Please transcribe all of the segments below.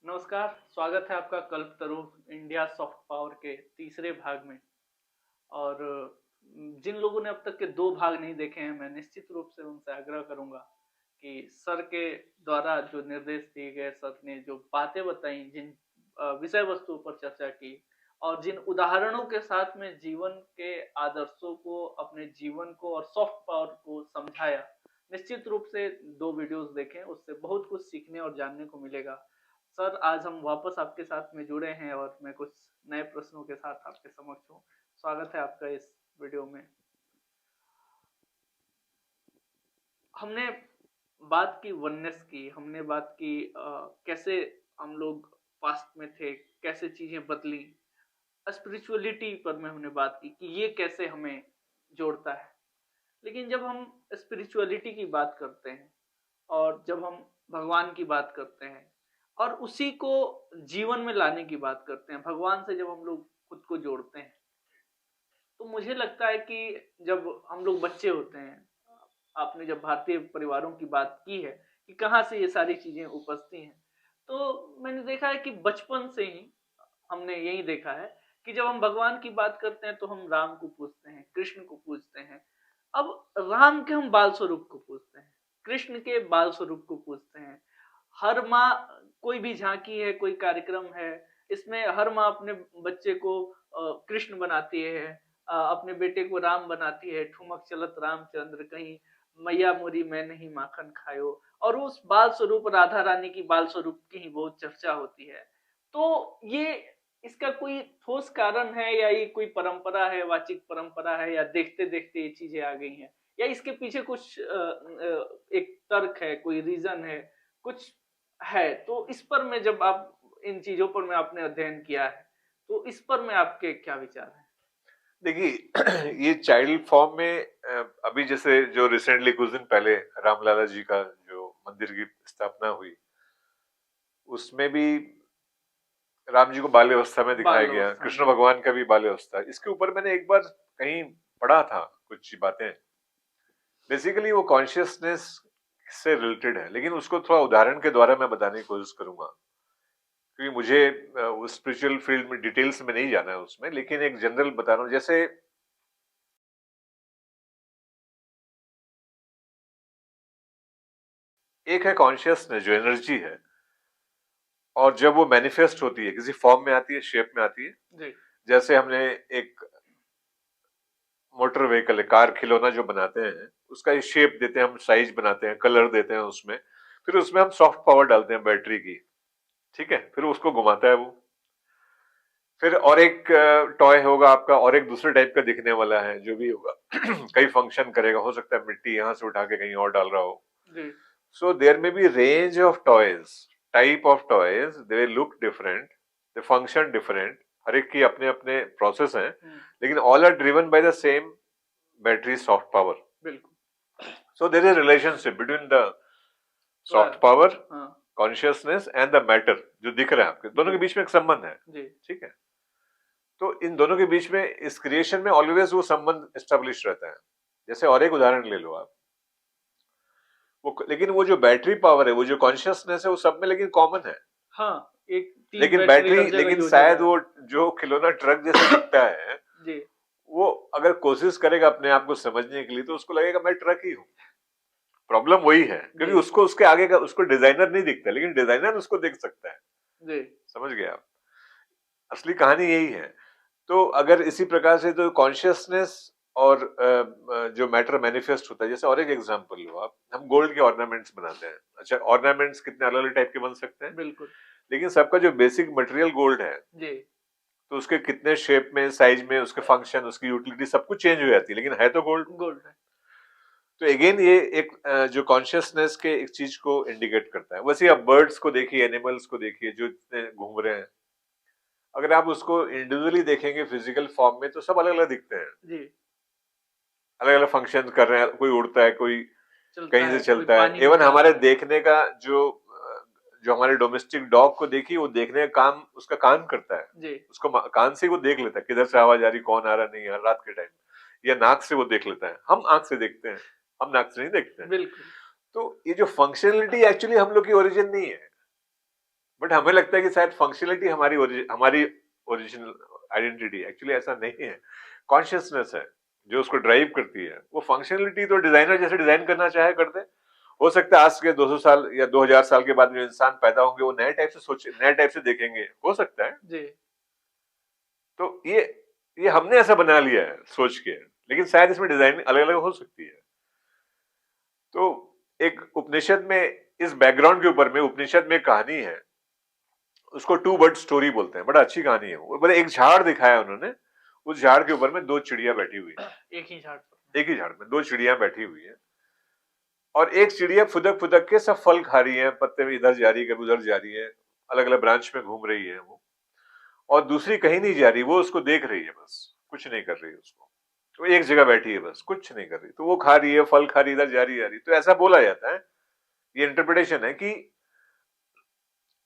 नमस्कार, स्वागत है आपका कल्पतरु इंडिया सॉफ्ट पावर के तीसरे भाग में। इंडिया सॉफ्ट पावर के तीसरे भाग में। और जिन लोगों ने अब तक के 2 भाग नहीं देखे हैं, मैं निश्चित रूप से उनसे आग्रह करूँगा कि सर के द्वारा जो निर्देश दिए गए, सर ने जो बातें बताई, जिन विषय वस्तु पर चर्चा की और जिन उदाहरणों के साथ में जीवन के आदर्शों को, अपने जीवन को और सॉफ्ट पावर को समझाया, निश्चित रूप से 2 वीडियोज़ देखें, उससे बहुत कुछ सीखने और जानने को मिलेगा। सर, आज हम वापस आपके साथ में जुड़े हैं और मैं कुछ नए प्रश्नों के साथ आपके समक्ष हूँ। स्वागत है आपका इस वीडियो में। हमने बात की वननेस की, हमने बात की कैसे हम लोग पास्ट में थे, कैसे चीज़ें बदली। स्पिरिचुअलिटी पर में हमने बात की कि ये कैसे हमें जोड़ता है। लेकिन जब हम स्पिरिचुअलिटी की बात करते हैं और जब हम भगवान की बात करते हैं और उसी को जीवन में लाने की बात करते हैं, भगवान से जब हम लोग खुद को जोड़ते हैं, तो मुझे लगता है कि जब हम लोग बच्चे होते हैं, आपने जब भारतीय परिवारों की बात की है कि कहाँ से ये सारी चीजें उपजती हैं, तो मैंने देखा है कि बचपन से ही हमने यही देखा है कि जब हम भगवान की बात करते हैं तो हम राम को पूजते हैं, कृष्ण को पूजते हैं। अब राम के हम बाल स्वरूप को पूजते हैं, कृष्ण के बाल स्वरूप को पूजते हैं। हर माँ, कोई भी झांकी है, कोई कार्यक्रम है, इसमें हर माँ अपने बच्चे को कृष्ण बनाती है, अपने बेटे को राम बनाती है। ठुमक चलत रामचंद्र कहीं, मैया मोरी मैं नहीं माखन खायो। और उस बाल स्वरूप राधा रानी की बाल स्वरूप की ही बहुत चर्चा होती है। तो ये, इसका कोई ठोस कारण है या ये कोई परंपरा है, वाचिक परंपरा है, या देखते देखते ये चीजें आ गई हैं, या इसके पीछे कुछ एक तर्क है, कोई रीजन है, कुछ है? तो इस पर मैं, जब आप इन चीजों पर मैं आपने अध्ययन किया है, तो इस पर मैं आपके क्या विचार हैं? देखिए ये चाइल्ड फॉर्म में अभी जैसे जो रिसेंटली कुछ दिन पहले रामलाला जी का जो मंदिर की स्थापना हुई, उसमें भी राम जी को बाल्य अवस्था में दिखाया बाल गया, अवस्था में। कृष्ण भगवान का भी बाल्य अवस्था। इसके ऊपर मैंने एक बार कहीं पढ़ा था कुछ बातें। बेसिकली वो कॉन्शियसनेस से रिलेटेड है, लेकिन उसको थोड़ा उदाहरण के द्वारा मैं बताने की कोशिश करूंगा, क्योंकि मुझे उस स्पिरिचुअल फील्ड में डिटेल्स में नहीं जाना है उसमें, लेकिन एक जनरल बता रहा हूँ। जैसे एक है कॉन्शियसनेस जो एनर्जी है, और जब वो मैनिफेस्ट होती है, किसी फॉर्म में आती है, शेप में आती है। जी। जैसे हमने एक मोटर व्हीकल, कार, खिलौना जो बनाते हैं, उसका शेप देते हैं हम, साइज बनाते हैं, कलर देते हैं उसमें, फिर उसमें हम सॉफ्ट पावर डालते हैं बैटरी की, ठीक है, फिर उसको घुमाता है वो। फिर और एक टॉय होगा आपका, और एक दूसरे टाइप का दिखने वाला है, जो भी होगा कई फंक्शन करेगा, हो सकता है मिट्टी यहां से उठा के कहीं और डाल रहा हो। जी। So there may be range of toys, type of toys, they look different, they function different, हर एक की अपने अपने प्रोसेस हैं, लेकिन all are driven by the same battery soft power. बिल्कुल। So there is a relationship between the soft power, consciousness and the matter जो दिख रहा है आपके, दोनों के बीच में एक संबंध है, ठीक है। तो इन दोनों के बीच में इस क्रिएशन में ऑलवेज वो संबंध एस्टेब्लिश रहता है। जैसे और एक उदाहरण ले लो आप, वो लेकिन वो जो बैटरी पावर है, वो जो कॉन्शियसनेस है, वो सब में लेकिन कॉमन है। हाँ, एक लेकिन बैटरी, लेकिन शायद वो जो खिलौना ट्रक जैसा दिखता है जी। वो अगर कोशिश करेगा अपने आप को समझने के लिए, तो उसको लगेगा मैं ट्रक ही हूँ। प्रॉब्लम वही है, क्योंकि उसको उसके आगे का उसको डिजाइनर नहीं दिखता, लेकिन डिजाइनर उसको देख सकता है। जी। समझ गए आप? असली कहानी यही है। तो अगर इसी प्रकार से तो कॉन्शियसनेस और जो मैटर मैनिफेस्ट होता है, जैसे और एक एग्जांपल लो आप, हम गोल्ड के ऑर्नामेंट्स बनाते हैं। अच्छा, ऑर्नामेंट्स कितने अलग अलग टाइप के बन सकते हैं, बिल्कुल। लेकिन सबका जो बेसिक मटेरियल गोल्ड है, जी। तो उसके कितने शेप में, साइज में, उसके फंक्शन, उसकी यूटिलिटी सब कुछ चेंज हो जाती है, लेकिन है तो गोल्ड। गोल्ड है। तो अगेन ये एक जो कॉन्शियसनेस के एक चीज को इंडिकेट करता है। वैसे आप बर्ड्स को देखिए, एनिमल्स को देखिए जो इतने घूम रहे हैं, अगर आप उसको इंडिविजुअली देखेंगे फिजिकल फॉर्म में, तो सब अलग अलग दिखते हैं, जी। अलग अलग फंक्शन कर रहे हैं। कोई उड़ता है, कोई कहीं से कोई चलता है। पानी में इवन जा हमारे रहा है। देखने का जो जो हमारे डोमेस्टिक डॉग को देखिए, वो देखने का काम उसका कान करता है। जी। उसको कान से वो देख लेता है किधर से आवाज आ रही, कौन आ रहा, नहीं आ रहा, रात के टाइम, या नाक से वो देख लेता है। हम आंख से देखते हैं, हम नाक से नहीं देखते हैं। बिल्कुल। तो ये जो फंक्शनलिटी एक्चुअली हम लोग की ओरिजिन नहीं है, बट हमें लगता है कि शायद फंक्शनलिटी हमारी ओरिजिनल आइडेंटिटी, एक्चुअली ऐसा नहीं है। कॉन्शियसनेस है जो उसको ड्राइव करती है। वो फंक्शनलिटी तो डिजाइनर जैसे डिजाइन करना चाहे कर दे। हो सकता है आज के 200 साल या 2000 साल के बाद जो इंसान पैदा होंगे वो नए टाइप से सोचे, नए टाइप से देखेंगे, हो सकता है। जी तो ये हमने ऐसा बना लिया है सोच के, लेकिन शायद इसमें डिजाइन अलग अलग हो सकती है। तो एक उपनिषद में, इस बैकग्राउंड के ऊपर में उपनिषद में कहानी है, उसको टू बर्ड स्टोरी बोलते हैं। बड़ा अच्छी कहानी है वो। बोले एक झाड़ दिखाया उन्होंने, उस झाड़ के ऊपर में दो चिड़िया बैठी हुई है। एक ही झाड़ पर। एक ही झाड़ में दो चिड़िया बैठी हुई है, और एक चिड़िया फुदक फुदक के सब फल खा रही है, पत्ते में इधर जा रही है, कभी उधर जा रही है, अलग अलग ब्रांच में घूम रही है वो। और दूसरी कहीं नहीं जा रही, वो उसको देख रही है, बस कुछ नहीं कर रही है उसको। तो एक जगह बैठी है, बस कुछ नहीं कर रही, तो वो खा रही है, फल खा रही है, इधर जा रही है। तो ऐसा बोला जाता है, ये इंटरप्रिटेशन है कि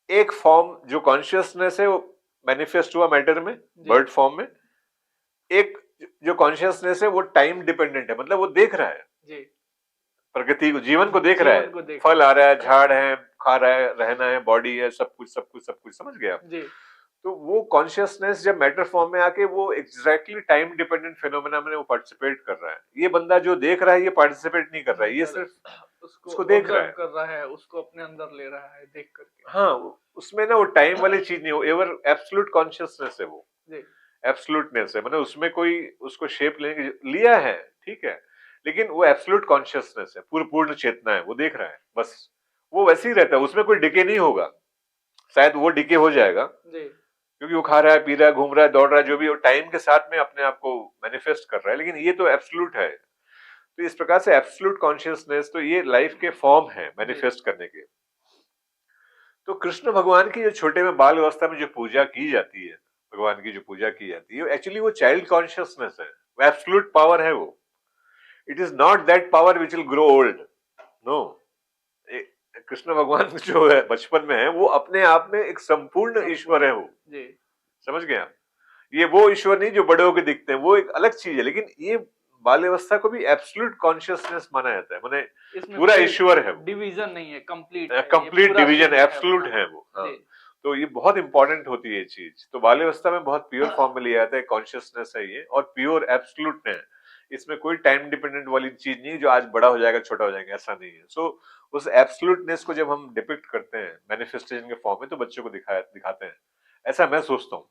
एक फॉर्म जो कॉन्शियसनेस है वो मैनिफेस्ट हुआ मैटर में, बर्ड फॉर्म में। एक जो कॉन्शियसनेस है वो टाइम डिपेंडेंट है, मतलब वो देख रहा है जी प्रकृति को, जीवन को देख रहा जीवन को है। देख फल आ रहा है, झाड़ है, खा रहा है, रहना है, बॉडी है, सब कुछ सब कुछ सब कुछ, समझ गया आप? जी तो वो कॉन्शियसनेस जब मैटर फॉर्म में आके वो एग्जैक्टली टाइम डिपेंडेंट फिनोमेना में वो पार्टिसिपेट कर रहा है। ये बंदा जो देख रहा है ये पार्टिसिपेट नहीं कर रहा है, ये सिर्फ उसको उसको देख रहा ऑब्जर्व है। कर रहा है, उसको अपने अंदर ले रहा है देख करके। हाँ, उसमें ना वो टाइम वाली चीज नहीं, वो एवर एब्सोल्यूट कॉन्शियसनेस है वो, जी एब्सोल्यूटनेस है। मतलब उसमें कोई उसको शेप लेने लिया है, ठीक है, लेकिन वो एब्सोल्यूट कॉन्शियसनेस है, पूर्ण चेतना है, वो देख रहा है बस। वो वैसे ही रहता है, उसमें कोई डिके नहीं होगा। शायद वो डिके हो जाएगा जी क्योंकि वो खा रहा है, पी रहा है, घूम रहा है, दौड़ रहा है, जो भी, वो टाइम के साथ में अपने आप को मैनिफेस्ट कर रहा है, लेकिन ये तो एब्सोल्यूट है। तो इस प्रकार से एब्सोल्यूट कॉन्शियसनेस, तो ये लाइफ के फॉर्म है मैनिफेस्ट करने के। तो कृष्ण भगवान की जो छोटे में बाल अवस्था में जो पूजा की जाती है, भगवान की जो पूजा की जाती है, एक्चुअली वो चाइल्ड कॉन्शियसनेस है, वो एब्सोल्यूट पावर है वो। It is not that power which will grow old, no. Krishna भगवान जो है बचपन में है, वो अपने आप में एक संपूर्ण ईश्वर है वो। जी समझ गए आप? ये वो ईश्वर नहीं जो बड़े होकर दिखते हैं, वो एक अलग चीज है, लेकिन ये बाल्यावस्था को भी एब्सोल्यूट कॉन्शियसनेस माना जाता है, माने पूरा ईश्वर है वो, डिवीजन नहीं है, कंप्लीट कंप्लीट डिवीजन, एब्सोल्यूट अपना। है वो। हाँ। जी तो ये बहुत इंपॉर्टेंट होती है ये चीज। तो बाल्यावस्था में बहुत प्योर फॉर्म में लिया जाता है, कॉन्शियसनेस है ये, और प्योर एब्सोल्यूट है। इसमें कोई टाइम डिपेंडेंट वाली चीज नहीं जो आज बड़ा हो जाएगा छोटा हो जाएगा, ऐसा नहीं है। सो उस एब्सोल्यूटनेस को जब हम डिपिक्ट करते हैं मैनिफेस्टेशन के फॉर्म में, तो बच्चों को दिखाते हैं, ऐसा मैं सोचता हूँ।